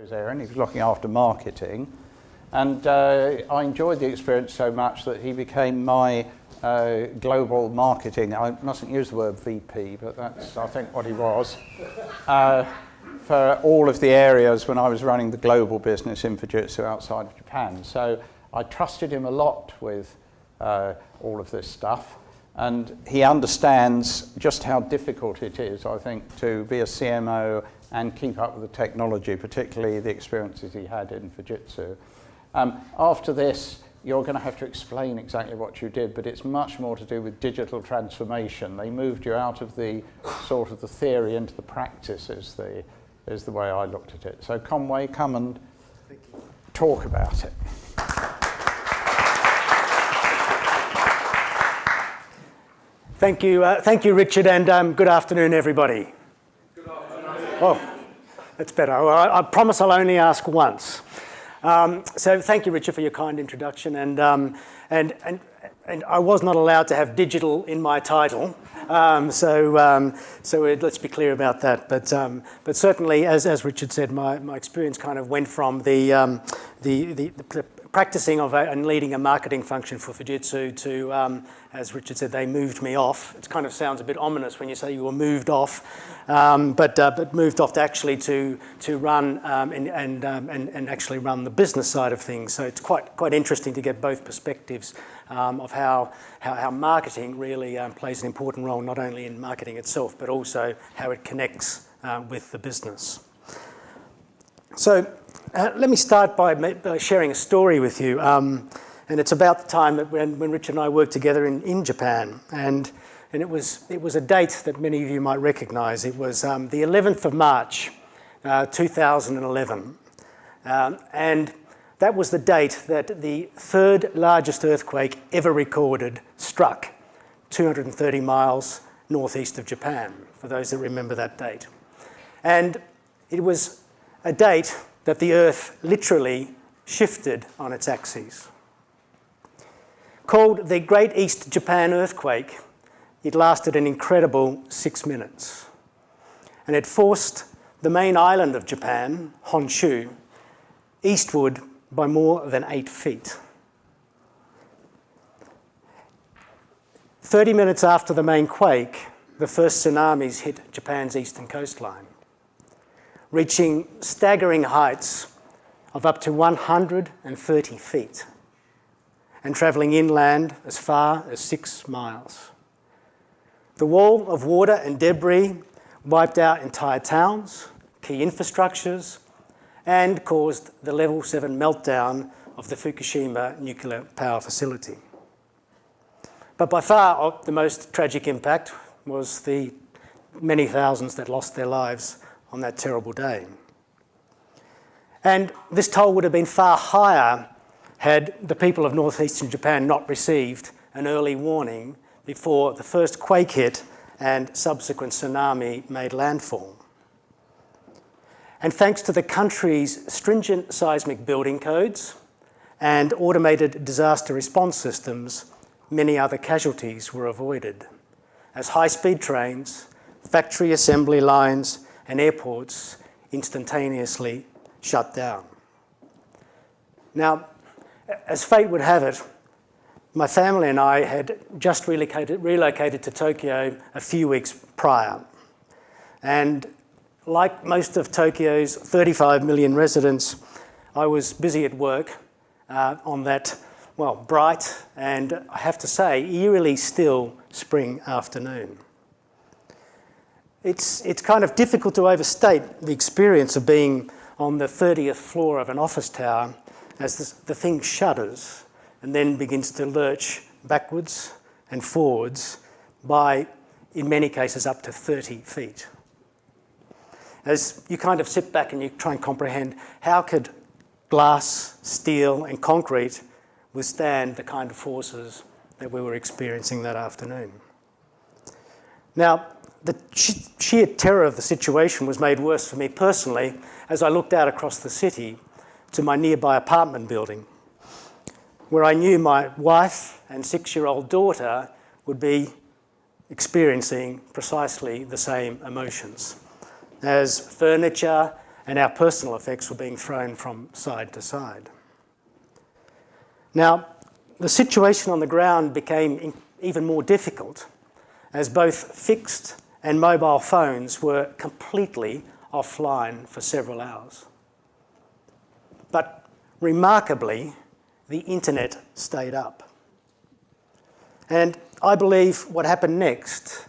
There, and he was looking after marketing, and I enjoyed the experience so much that he became my global marketing, I mustn't use the word VP, but that's I think what he was, for all of the areas when I was running the global business in Fujitsu outside of Japan. So I trusted him a lot with all of this stuff, and he understands just how difficult it is, I think, to be a CMO and keep up with the technology, particularly the experiences he had in Fujitsu. After this, you're going to have to explain exactly what you did, but it's much more to do with digital transformation. They moved you out of the sort of the theory into the practice is the way I looked at it. So Conway, come and talk about it. Thank you, Richard, and good afternoon, everybody. Oh, that's better. Well, I promise I'll only ask once. So thank you, Richard, for your kind introduction. And I was not allowed to have digital in my title, so let's be clear about that. But certainly, as Richard said, my experience kind of went from the practicing of and leading a marketing function for Fujitsu to, as Richard said, they moved me off. It kind of sounds a bit ominous when you say you were moved off, but moved off to actually to run and actually run the business side of things. So it's quite interesting to get both perspectives of how marketing really plays an important role, not only in marketing itself, but also how it connects with the business. So let me start by sharing a story with you. And it's about the time when Richard and I worked together in Japan. And it was a date that many of you might recognize. It was the 11th of March, 2011. And that was the date that the third largest earthquake ever recorded struck 230 miles northeast of Japan, for those that remember that date. And it was a date that the Earth literally shifted on its axis. Called the Great East Japan Earthquake, it lasted an incredible 6 minutes. And it forced the main island of Japan, Honshu, eastward by more than 8 feet. 30 minutes after the main quake, the first tsunamis hit Japan's eastern coastline, reaching staggering heights of up to 130 feet and travelling inland as far as 6 miles. The wall of water and debris wiped out entire towns, key infrastructures, and caused the level 7 meltdown of the Fukushima nuclear power facility. But by far the most tragic impact was the many thousands that lost their lives on that terrible day. And this toll would have been far higher had the people of northeastern Japan not received an early warning before the first quake hit and subsequent tsunami made landfall. And thanks to the country's stringent seismic building codes and automated disaster response systems, many other casualties were avoided, as high-speed trains, factory assembly lines, and airports instantaneously shut down. Now, as fate would have it, my family and I had just relocated to Tokyo a few weeks prior. And like most of Tokyo's 35 million residents, I was busy at work on that, well, bright and, I have to say, eerily still spring afternoon. It's kind of difficult to overstate the experience of being on the 30th floor of an office tower as the thing shudders and then begins to lurch backwards and forwards by, in many cases, up to 30 feet. As you kind of sit back and you try and comprehend how could glass, steel, and concrete withstand the kind of forces that we were experiencing that afternoon. Now, the sheer terror of the situation was made worse for me personally as I looked out across the city to my nearby apartment building, where I knew my wife and 6-year-old daughter would be experiencing precisely the same emotions, as furniture and our personal effects were being thrown from side to side. Now, the situation on the ground became even more difficult as both fixed and mobile phones were completely offline for several hours. But remarkably, the internet stayed up. And I believe what happened next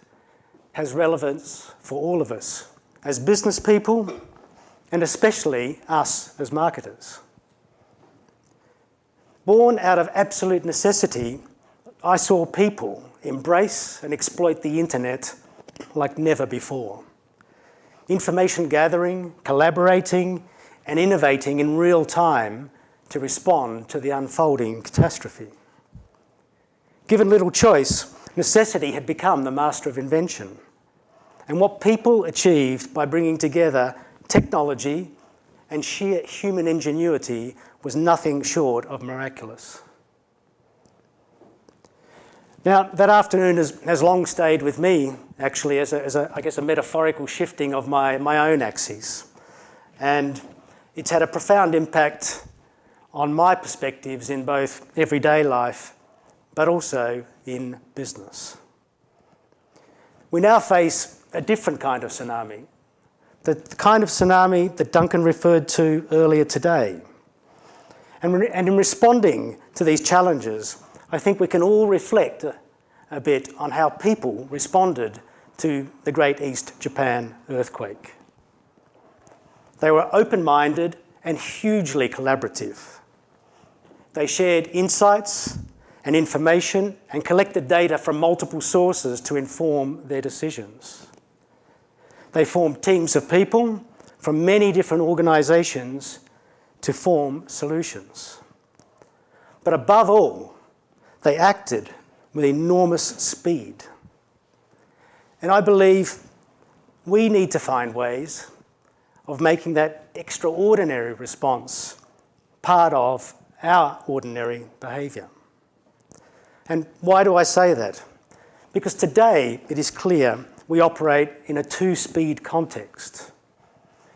has relevance for all of us as business people and especially us as marketers. Born out of absolute necessity, I saw people embrace and exploit the internet like never before. Information gathering, collaborating, and innovating in real time to respond to the unfolding catastrophe. Given little choice, necessity had become the master of invention. And what people achieved by bringing together technology and sheer human ingenuity was nothing short of miraculous. Now, that afternoon has long stayed with me, actually, as a metaphorical shifting of my own axes. And it's had a profound impact on my perspectives in both everyday life, but also in business. We now face a different kind of tsunami, the kind of tsunami that Duncan referred to earlier today. And in responding to these challenges, I think we can all reflect a bit on how people responded to the Great East Japan earthquake. They were open-minded and hugely collaborative. They shared insights and information and collected data from multiple sources to inform their decisions. They formed teams of people from many different organisations to form solutions. But above all, they acted with enormous speed. And I believe we need to find ways of making that extraordinary response part of our ordinary behaviour. And why do I say that? Because today it is clear we operate in a two-speed context.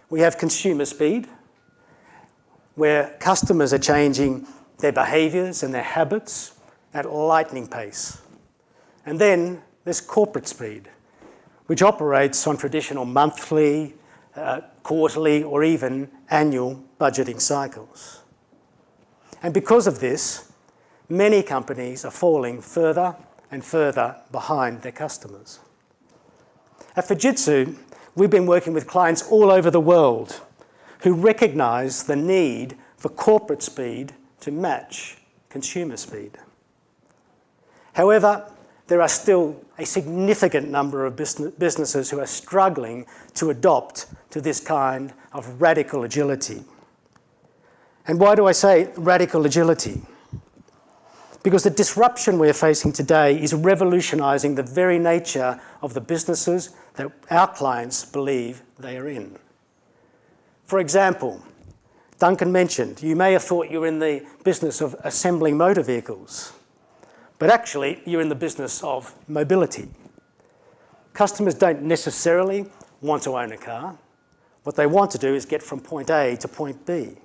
We have consumer speed, where customers are changing their behaviours and their habits at lightning pace. And then there's corporate speed, which operates on traditional monthly, quarterly, or even annual budgeting cycles. And because of this, many companies are falling further and further behind their customers. At Fujitsu, we've been working with clients all over the world who recognise the need for corporate speed to match consumer speed. However, there are still a significant number of businesses who are struggling to adopt to this kind of radical agility. And why do I say radical agility? Because the disruption we're facing today is revolutionising the very nature of the businesses that our clients believe they are in. For example, Duncan mentioned, you may have thought you were in the business of assembling motor vehicles, but actually you're in the business of mobility. Customers don't necessarily want to own a car. What they want to do is get from point A to point B.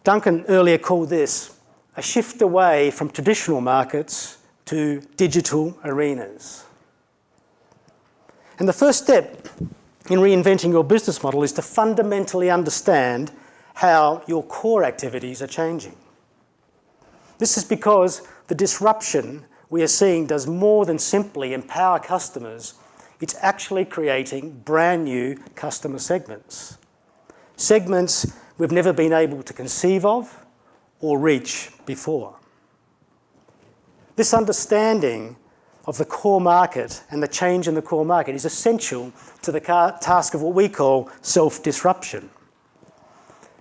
Duncan earlier called this a shift away from traditional markets to digital arenas. And the first step in reinventing your business model is to fundamentally understand how your core activities are changing. This is because the disruption we are seeing does more than simply empower customers. It's actually creating brand new customer segments. Segments we've never been able to conceive of or reach before. This understanding of the core market and the change in the core market is essential to the task of what we call self-disruption.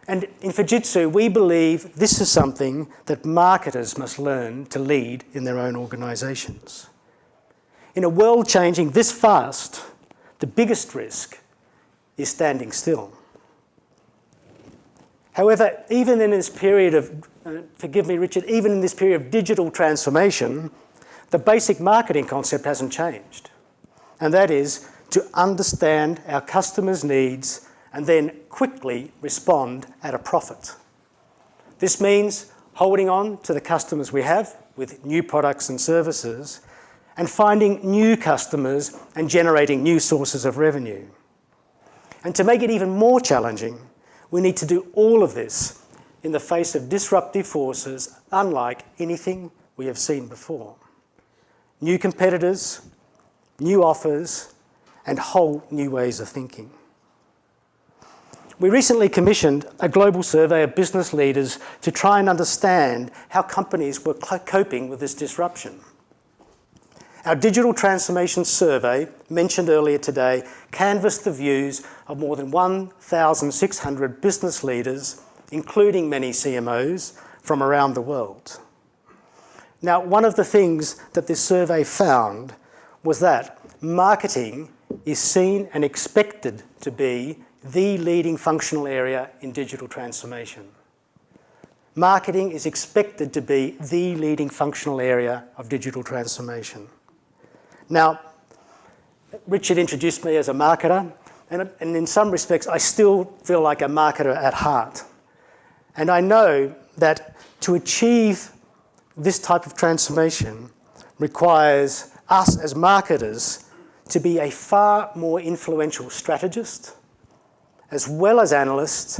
And in Fujitsu, we believe this is something that marketers must learn to lead in their own organisations. In a world changing this fast, the biggest risk is standing still. However, even in this period of, forgive me, Richard, even in this period of digital transformation, the basic marketing concept hasn't changed. And that is to understand our customers' needs and then quickly respond at a profit. This means holding on to the customers we have with new products and services and finding new customers and generating new sources of revenue. And to make it even more challenging, we need to do all of this in the face of disruptive forces unlike anything we have seen before. New competitors, new offers, and whole new ways of thinking. We recently commissioned a global survey of business leaders to try and understand how companies were coping with this disruption. Our digital transformation survey, mentioned earlier today, canvassed the views of more than 1,600 business leaders, including many CMOs, from around the world. Now, one of the things that this survey found was that marketing is seen and expected to be the leading functional area in digital transformation. Marketing is expected to be the leading functional area of digital transformation. Now, Richard introduced me as a marketer, and in some respects, I still feel like a marketer at heart. And I know that to achieve this type of transformation requires us as marketers to be a far more influential strategist, as well as analyst,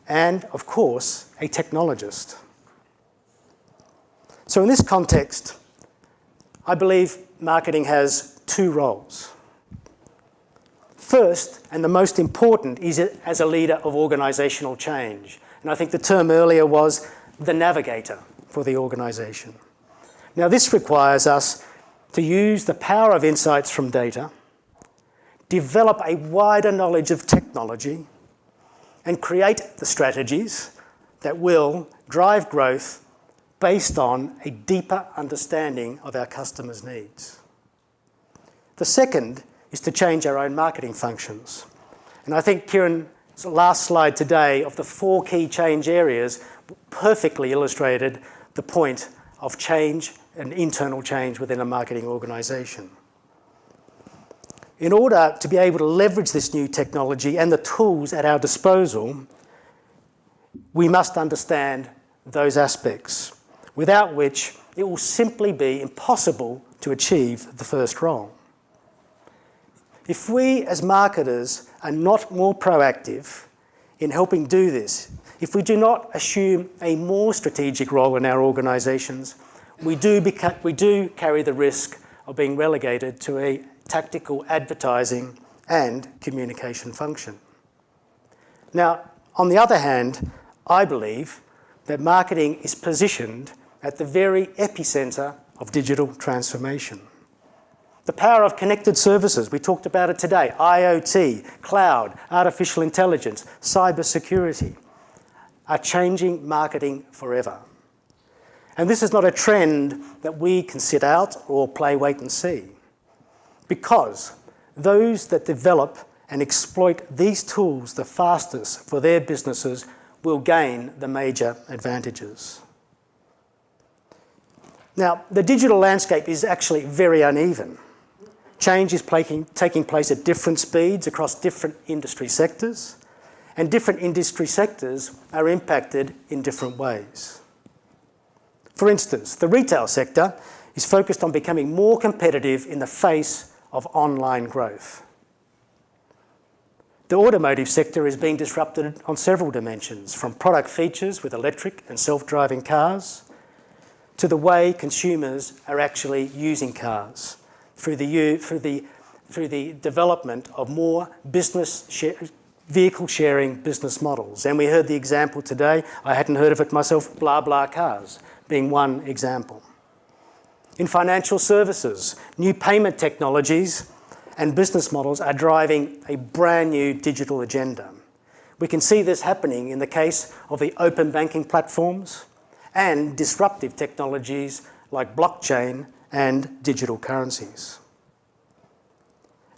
and of course, a technologist. So in this context, I believe marketing has two roles. First, and the most important, is as a leader of organisational change. And I think the term earlier was the navigator for the organisation. Now this requires us to use the power of insights from data, develop a wider knowledge of technology, and create the strategies that will drive growth based on a deeper understanding of our customers' needs. The second is to change our own marketing functions. And I think Kieran's last slide today of the 4 key change areas perfectly illustrated the point of change and internal change within a marketing organisation. In order to be able to leverage this new technology and the tools at our disposal, we must understand those aspects, without which it will simply be impossible to achieve the first role. If we as marketers are not more proactive in helping do this, if we do not assume a more strategic role in our organisations, we do carry the risk of being relegated to a tactical advertising and communication function. Now, on the other hand, I believe that marketing is positioned at the very epicentre of digital transformation. The power of connected services, we talked about it today, IoT, cloud, artificial intelligence, cybersecurity, are changing marketing forever. And this is not a trend that we can sit out or play wait and see, because those that develop and exploit these tools the fastest for their businesses will gain the major advantages. Now, the digital landscape is actually very uneven. Change is taking place at different speeds across different industry sectors, and different industry sectors are impacted in different ways. For instance, the retail sector is focused on becoming more competitive in the face of online growth. The automotive sector is being disrupted on several dimensions, from product features with electric and self-driving cars to the way consumers are actually using cars through the development of more vehicle sharing business models. And we heard the example today, I hadn't heard of it myself, BlaBlaCars being one example. In financial services, new payment technologies and business models are driving a brand new digital agenda. We can see this happening in the case of the open banking platforms and disruptive technologies like blockchain and digital currencies.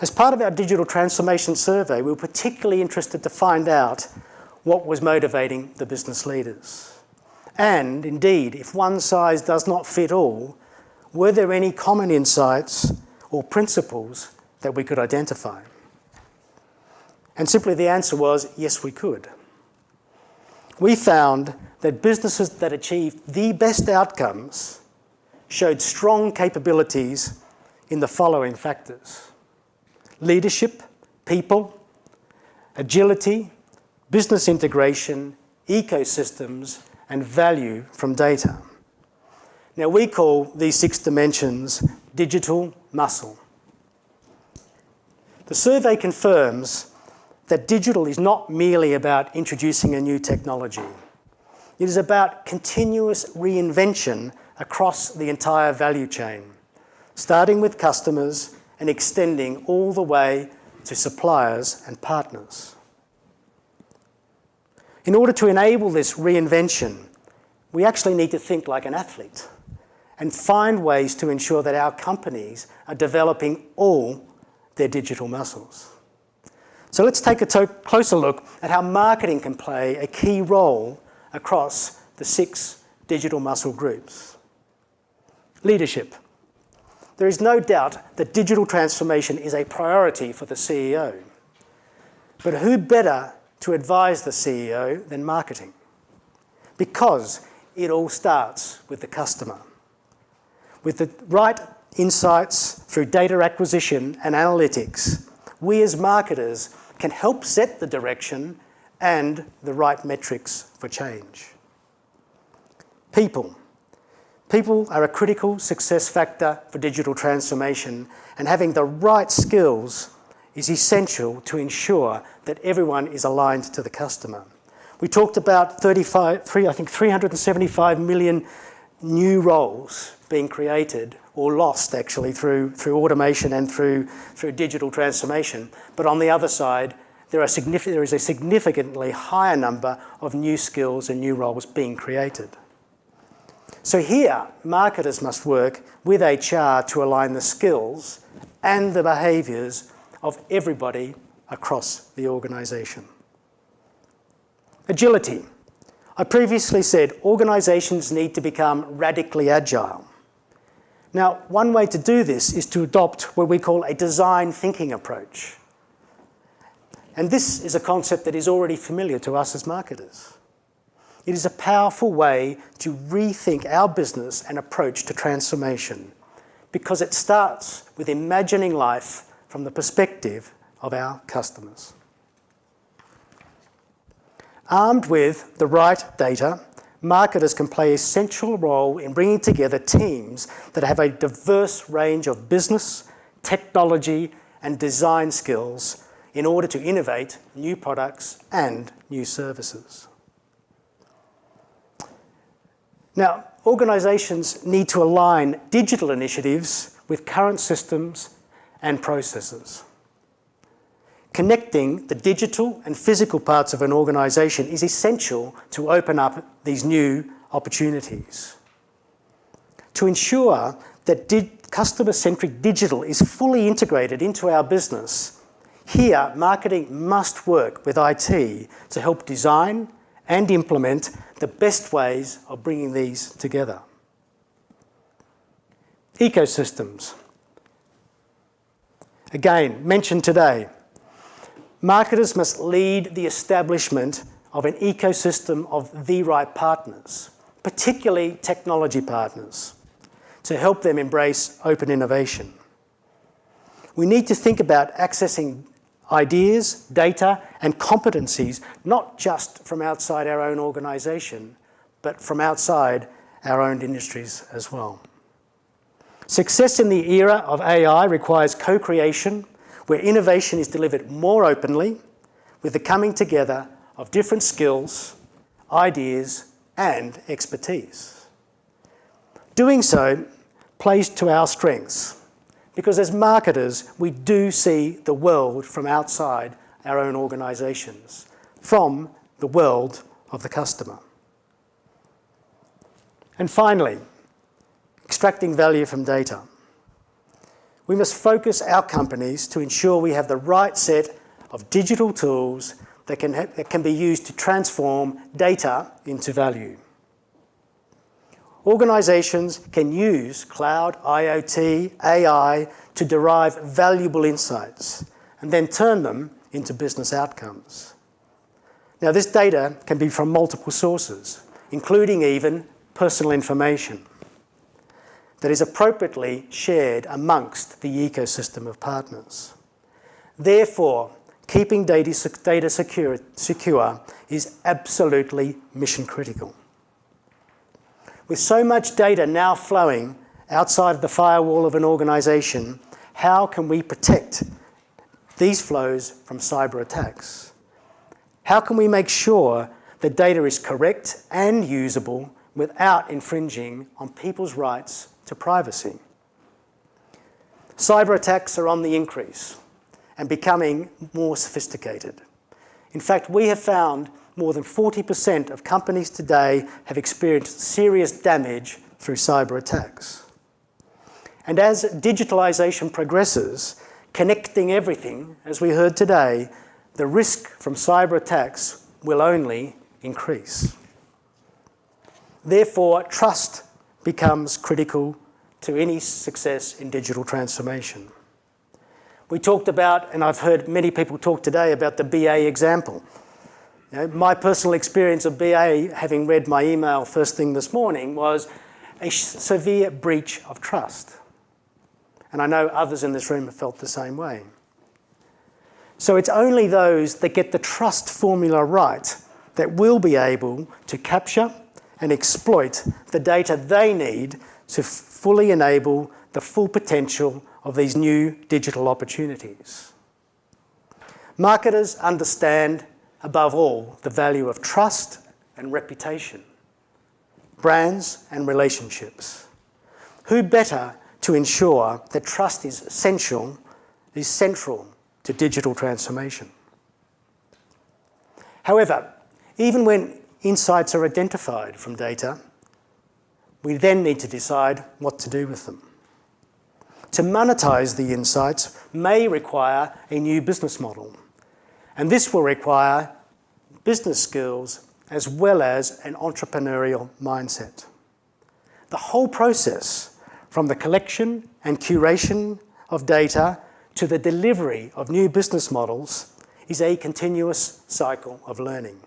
As part of our digital transformation survey, we were particularly interested to find out what was motivating the business leaders. And indeed, if one size does not fit all, were there any common insights or principles that we could identify? And simply the answer was, yes, we could. We found that businesses that achieved the best outcomes showed strong capabilities in the following factors: leadership, people, agility, business integration, ecosystems, and value from data. Now, we call these 6 dimensions digital muscle. The survey confirms that digital is not merely about introducing a new technology. It is about continuous reinvention across the entire value chain, starting with customers and extending all the way to suppliers and partners. In order to enable this reinvention, we actually need to think like an athlete and find ways to ensure that our companies are developing all their digital muscles. So let's take a closer look at how marketing can play a key role across the 6 digital muscle groups. Leadership. There is no doubt that digital transformation is a priority for the CEO. But who better to advise the CEO than marketing? Because it all starts with the customer. With the right insights through data acquisition and analytics, we as marketers can help set the direction and the right metrics for change. People. People are a critical success factor for digital transformation, and having the right skills is essential to ensure that everyone is aligned to the customer. We talked about 375 million new roles being created or lost actually through automation and through digital transformation. But on the other side, there is a significantly higher number of new skills and new roles being created. So here, marketers must work with HR to align the skills and the behaviours of everybody across the organisation. Agility. I previously said organisations need to become radically agile. Now, one way to do this is to adopt what we call a design thinking approach. And this is a concept that is already familiar to us as marketers. It is a powerful way to rethink our business and approach to transformation, because it starts with imagining life from the perspective of our customers. Armed with the right data, marketers can play an essential role in bringing together teams that have a diverse range of business, technology, and design skills in order to innovate new products and new services. Now, organisations need to align digital initiatives with current systems and processes. Connecting the digital and physical parts of an organisation is essential to open up these new opportunities. To ensure that customer-centric digital is fully integrated into our business, here marketing must work with IT to help design and implement the best ways of bringing these together. Ecosystems. Again, mentioned today. Marketers must lead the establishment of an ecosystem of the right partners, particularly technology partners, to help them embrace open innovation. We need to think about accessing ideas, data, and competencies, not just from outside our own organisation, but from outside our own industries as well. Success in the era of AI requires co-creation, where innovation is delivered more openly, with the coming together of different skills, ideas, and expertise. Doing so plays to our strengths, because as marketers, we do see the world from outside our own organisations, from the world of the customer. And finally, extracting value from data. We must focus our companies to ensure we have the right set of digital tools that can be used to transform data into value. Organisations can use cloud, IoT, AI to derive valuable insights and then turn them into business outcomes. Now, this data can be from multiple sources, including even personal information that is appropriately shared amongst the ecosystem of partners. Therefore, keeping data secure is absolutely mission critical. With so much data now flowing outside of the firewall of an organisation, how can we protect these flows from cyber attacks? How can we make sure the data is correct and usable without infringing on people's rights to privacy? Cyber attacks are on the increase and becoming more sophisticated. In fact, we have found more than 40% of companies today have experienced serious damage through cyber attacks. And as digitalisation progresses, connecting everything, as we heard today, the risk from cyber attacks will only increase. Therefore, trust becomes critical to any success in digital transformation. We talked about, and I've heard many people talk today about the BA example. You know, my personal experience of BA, having read my email first thing this morning, was a severe breach of trust. And I know others in this room have felt the same way. So it's only those that get the trust formula right that will be able to capture and exploit the data they need to fully enable the full potential of these new digital opportunities. Marketers understand, above all, the value of trust and reputation, brands and relationships. Who better to ensure that trust is central to digital transformation? However, even when insights are identified from data, we then need to decide what to do with them. To monetize the insights may require a new business model, and this will require business skills as well as an entrepreneurial mindset. The whole process, from the collection and curation of data to the delivery of new business models, is a continuous cycle of learning.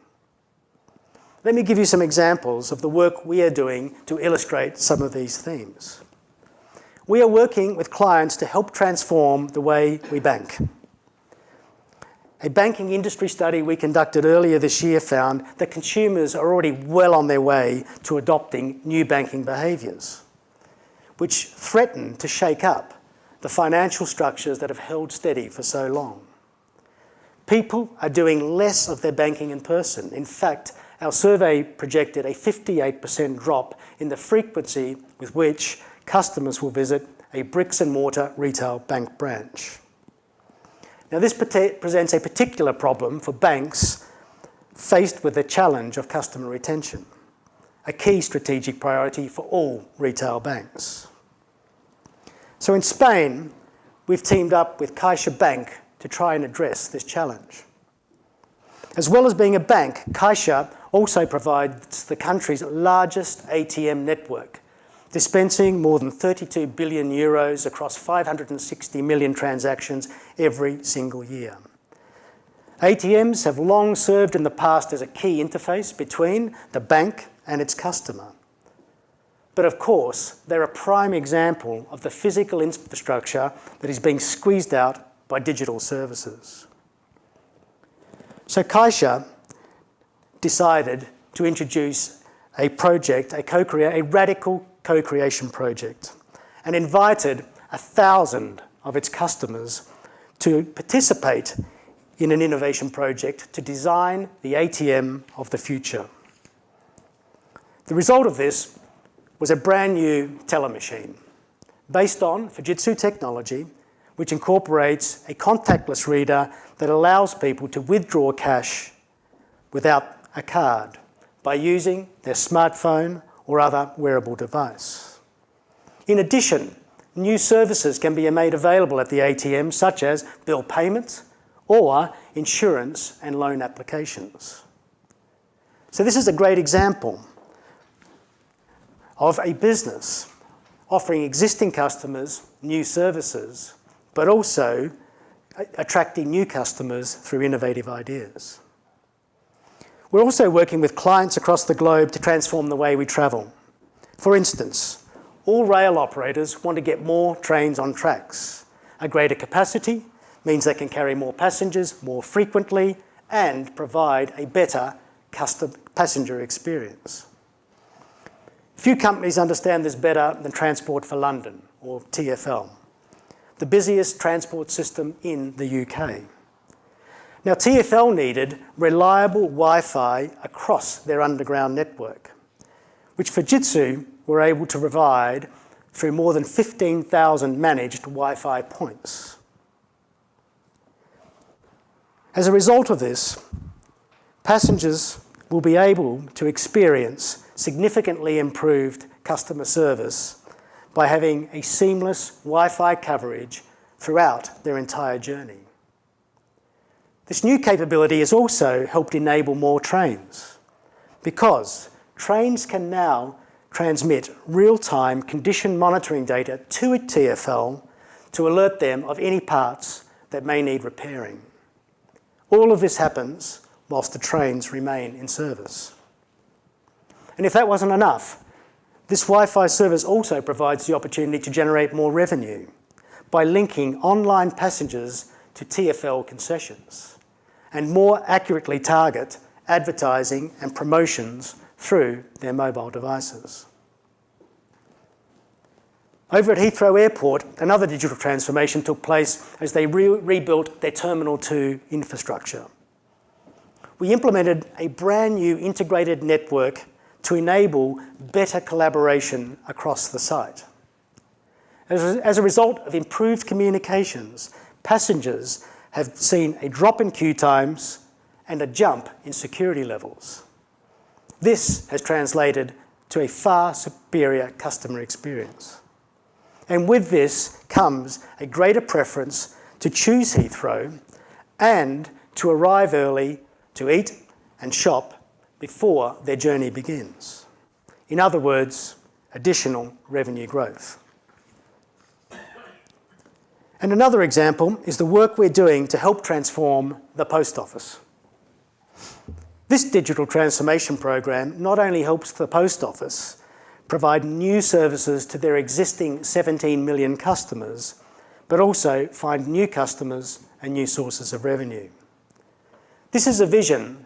Let me give you some examples of the work we are doing to illustrate some of these themes. We are working with clients to help transform the way we bank. A banking industry study we conducted earlier this year found that consumers are already well on their way to adopting new banking behaviours, which threaten to shake up the financial structures that have held steady for so long. People are doing less of their banking in person. In fact, our survey projected a 58% drop in the frequency with which customers will visit a bricks and mortar retail bank branch. Now, this presents a particular problem for banks faced with the challenge of customer retention, a key strategic priority for all retail banks. So in Spain, we've teamed up with Caixa Bank to try and address this challenge. As well as being a bank, Caixa also provides the country's largest ATM network, dispensing more than 32 billion euros across 560 million transactions every single year. ATMs have long served in the past as a key interface between the bank and its customer. But of course, they're a prime example of the physical infrastructure that is being squeezed out by digital services. So Caixa decided to introduce a project, a radical co-creation project, and invited 1,000 of its customers to participate in an innovation project to design the ATM of the future. The result of this was a brand new teller machine based on Fujitsu technology, which incorporates a contactless reader that allows people to withdraw cash without a card by using their smartphone or other wearable device. In addition, new services can be made available at the ATM, such as bill payments or insurance and loan applications. So this is a great example of a business offering existing customers new services, but also attracting new customers through innovative ideas. We're also working with clients across the globe to transform the way we travel. For instance, all rail operators want to get more trains on tracks. A greater capacity means they can carry more passengers more frequently and provide a better passenger experience. Few companies understand this better than Transport for London, or TfL, the busiest transport system in the UK. Now, TfL needed reliable Wi-Fi across their underground network, which Fujitsu were able to provide through more than 15,000 managed Wi-Fi points. As a result of this, passengers will be able to experience significantly improved customer service by having a seamless Wi-Fi coverage throughout their entire journey. This new capability has also helped enable more trains, because trains can now transmit real-time condition monitoring data to a TfL to alert them of any parts that may need repairing. All of this happens whilst the trains remain in service. And if that wasn't enough, this Wi-Fi service also provides the opportunity to generate more revenue by linking online passengers to TfL concessions and more accurately target advertising and promotions through their mobile devices. Over at Heathrow Airport, another digital transformation took place as they rebuilt their Terminal 2 infrastructure. We implemented a brand new integrated network to enable better collaboration across the site. As a result of improved communications, passengers have seen a drop in queue times and a jump in security levels. This has translated to a far superior customer experience. And with this comes a greater preference to choose Heathrow and to arrive early to eat and shop before their journey begins. In other words, additional revenue growth. And another example is the work we're doing to help transform the post office. This digital transformation program not only helps the post office provide new services to their existing 17 million customers, but also find new customers and new sources of revenue. This is a vision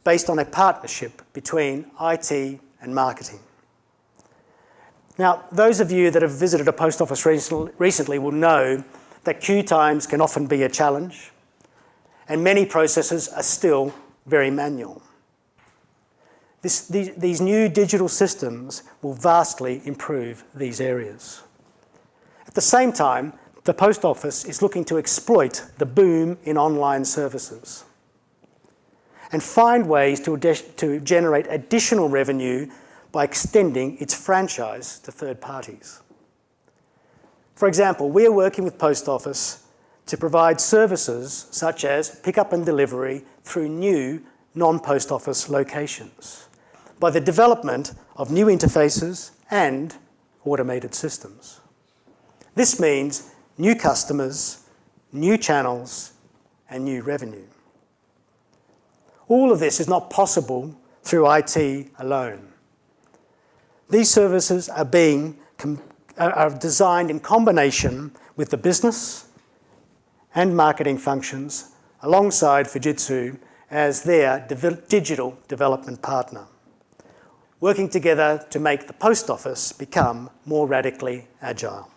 based on a partnership between IT and marketing. Now, those of you that have visited a post office recently will know that queue times can often be a challenge, and many processes are still very manual. These new digital systems will vastly improve these areas. At the same time, the post office is looking to exploit the boom in online services and find ways to generate additional revenue by extending its franchise to third parties. For example, we are working with Post Office to provide services such as pickup and delivery through new non-post office locations by the development of new interfaces and automated systems. This means new customers, new channels, and new revenue. All of this is not possible through IT alone. These services are designed in combination with the business and marketing functions alongside Fujitsu as their digital development partner, working together to make the post office become more radically agile.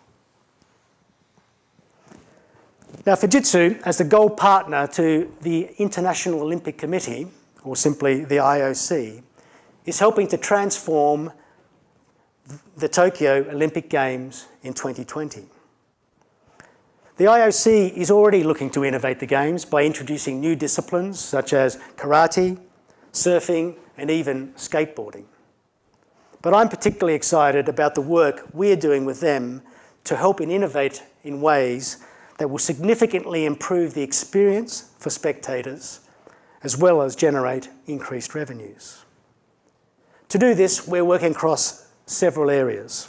Now, Fujitsu, as the gold partner to the International Olympic Committee, or simply the IOC, is helping to transform the Tokyo Olympic Games in 2020. The IOC is already looking to innovate the Games by introducing new disciplines such as karate, surfing, and even skateboarding. But I'm particularly excited about the work we're doing with them to help and innovate in ways that will significantly improve the experience for spectators, as well as generate increased revenues. To do this, we're working across several areas.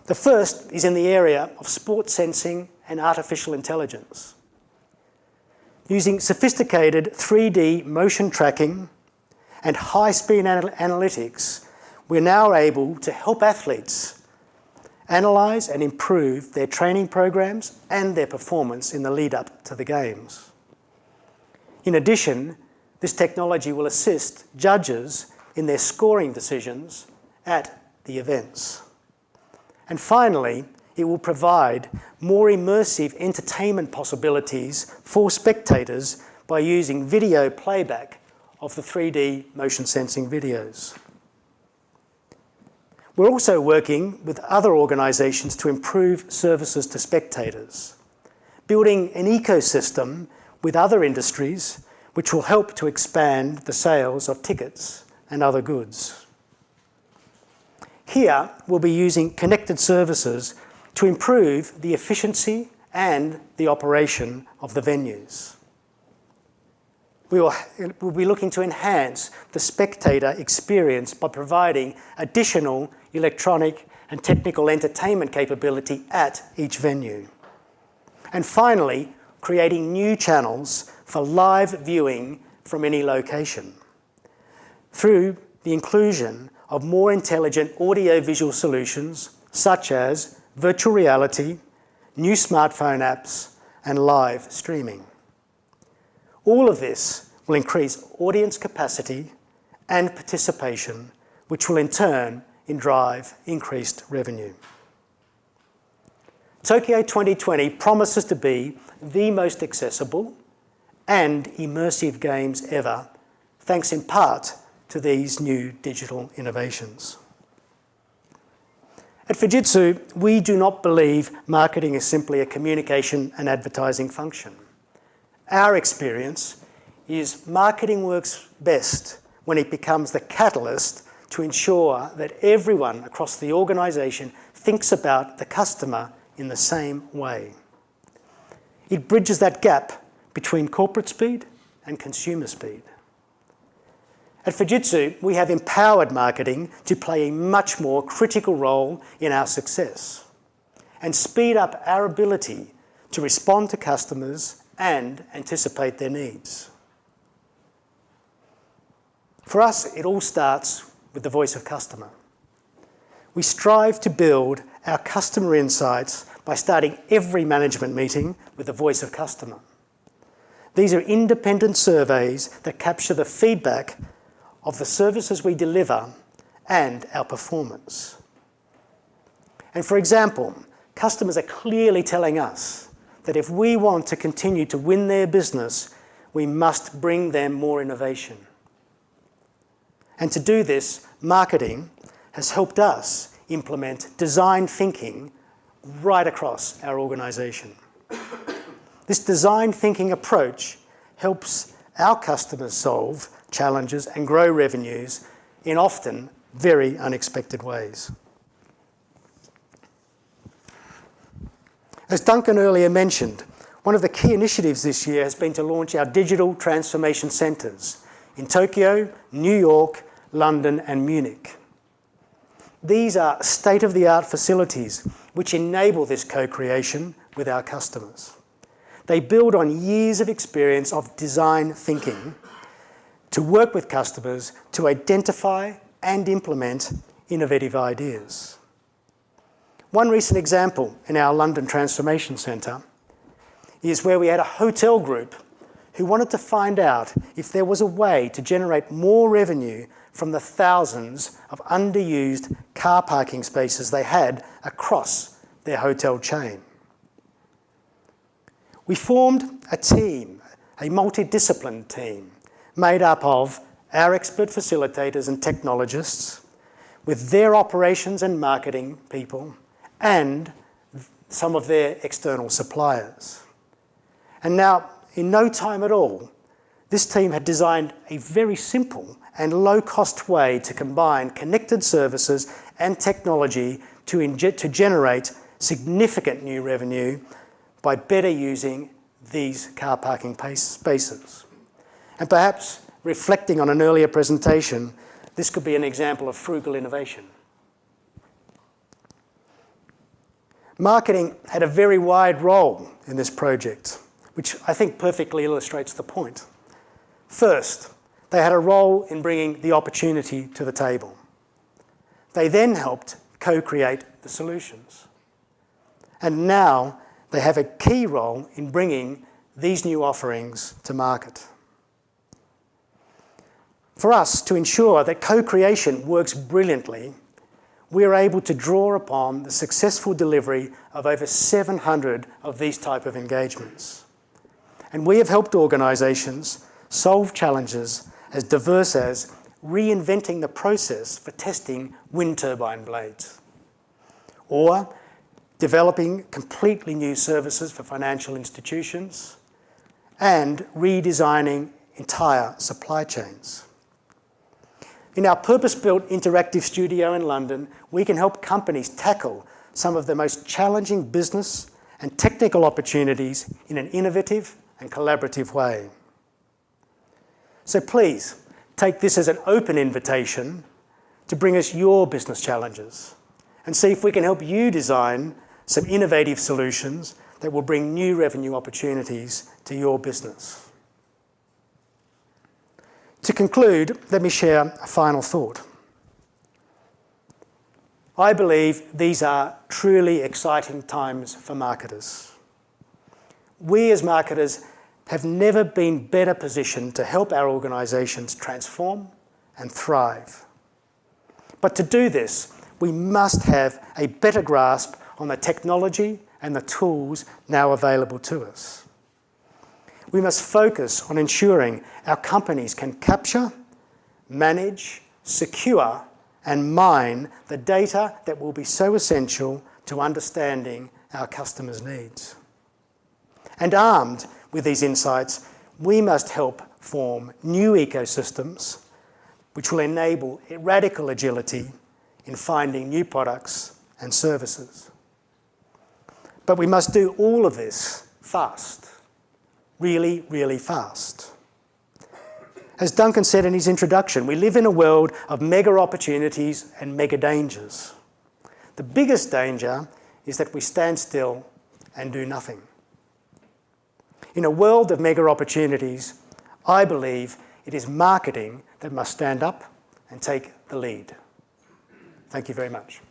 The first is in the area of sport sensing and artificial intelligence. Using sophisticated 3D motion tracking and high-speed analytics, we're now able to help athletes analyse and improve their training programs and their performance in the lead-up to the Games. In addition, this technology will assist judges in their scoring decisions at the events. And finally, it will provide more immersive entertainment possibilities for spectators by using video playback of the 3D motion sensing videos. We're also working with other organisations to improve services to spectators, building an ecosystem with other industries which will help to expand the sales of tickets and other goods. Here, we'll be using connected services to improve the efficiency and the operation of the venues. We'll be looking to enhance the spectator experience by providing additional electronic and technical entertainment capability at each venue. And finally, creating new channels for live viewing from any location through the inclusion of more intelligent audio-visual solutions such as virtual reality, new smartphone apps, and live streaming. All of this will increase audience capacity and participation, which will in turn drive increased revenue. Tokyo 2020 promises to be the most accessible and immersive games ever, thanks in part to these new digital innovations. At Fujitsu, we do not believe marketing is simply a communication and advertising function. Our experience is marketing works best when it becomes the catalyst to ensure that everyone across the organisation thinks about the customer in the same way. It bridges that gap between corporate speed and consumer speed. At Fujitsu, we have empowered marketing to play a much more critical role in our success and speed up our ability to respond to customers and anticipate their needs. For us, it all starts with the voice of customer. We strive to build our customer insights by starting every management meeting with the voice of customer. These are independent surveys that capture the feedback of the services we deliver and our performance. And for example, customers are clearly telling us that if we want to continue to win their business, we must bring them more innovation. And to do this, marketing has helped us implement design thinking right across our organisation. This design thinking approach helps our customers solve challenges and grow revenues in often very unexpected ways. As Duncan earlier mentioned, one of the key initiatives this year has been to launch our digital transformation centres in Tokyo, New York, London and Munich. These are state-of-the-art facilities which enable this co-creation with our customers. They build on years of experience of design thinking to work with customers to identify and implement innovative ideas. One recent example in our London Transformation Centre is where we had a hotel group who wanted to find out if there was a way to generate more revenue from the thousands of underused car parking spaces they had across their hotel chain. We formed a team, a multidisciplined team, made up of our expert facilitators and technologists, with their operations and marketing people, and some of their external suppliers. And now, in no time at all, this team had designed a very simple and low-cost way to combine connected services and technology to generate significant new revenue by better using these car parking spaces. And perhaps reflecting on an earlier presentation, this could be an example of frugal innovation. Marketing had a very wide role in this project, which I think perfectly illustrates the point. First, they had a role in bringing the opportunity to the table. They then helped co-create the solutions. And now they have a key role in bringing these new offerings to market. For us to ensure that co-creation works brilliantly, we are able to draw upon the successful delivery of over 700 of these type of engagements. And we have helped organisations solve challenges as diverse as reinventing the process for testing wind turbine blades, or developing completely new services for financial institutions, and redesigning entire supply chains. In our purpose-built interactive studio in London, we can help companies tackle some of the most challenging business and technical opportunities in an innovative and collaborative way. So please, take this as an open invitation to bring us your business challenges and see if we can help you design some innovative solutions that will bring new revenue opportunities to your business. To conclude, let me share a final thought. I believe these are truly exciting times for marketers. We as marketers have never been better positioned to help our organisations transform and thrive. But to do this, we must have a better grasp on the technology and the tools now available to us. We must focus on ensuring our companies can capture, manage, secure, and mine the data that will be so essential to understanding our customers' needs. And armed with these insights, we must help form new ecosystems which will enable radical agility in finding new products and services. But we must do all of this fast, really, really fast. As Duncan said in his introduction, we live in a world of mega opportunities and mega dangers. The biggest danger is that we stand still and do nothing. In a world of mega opportunities, I believe it is marketing that must stand up and take the lead. Thank you very much.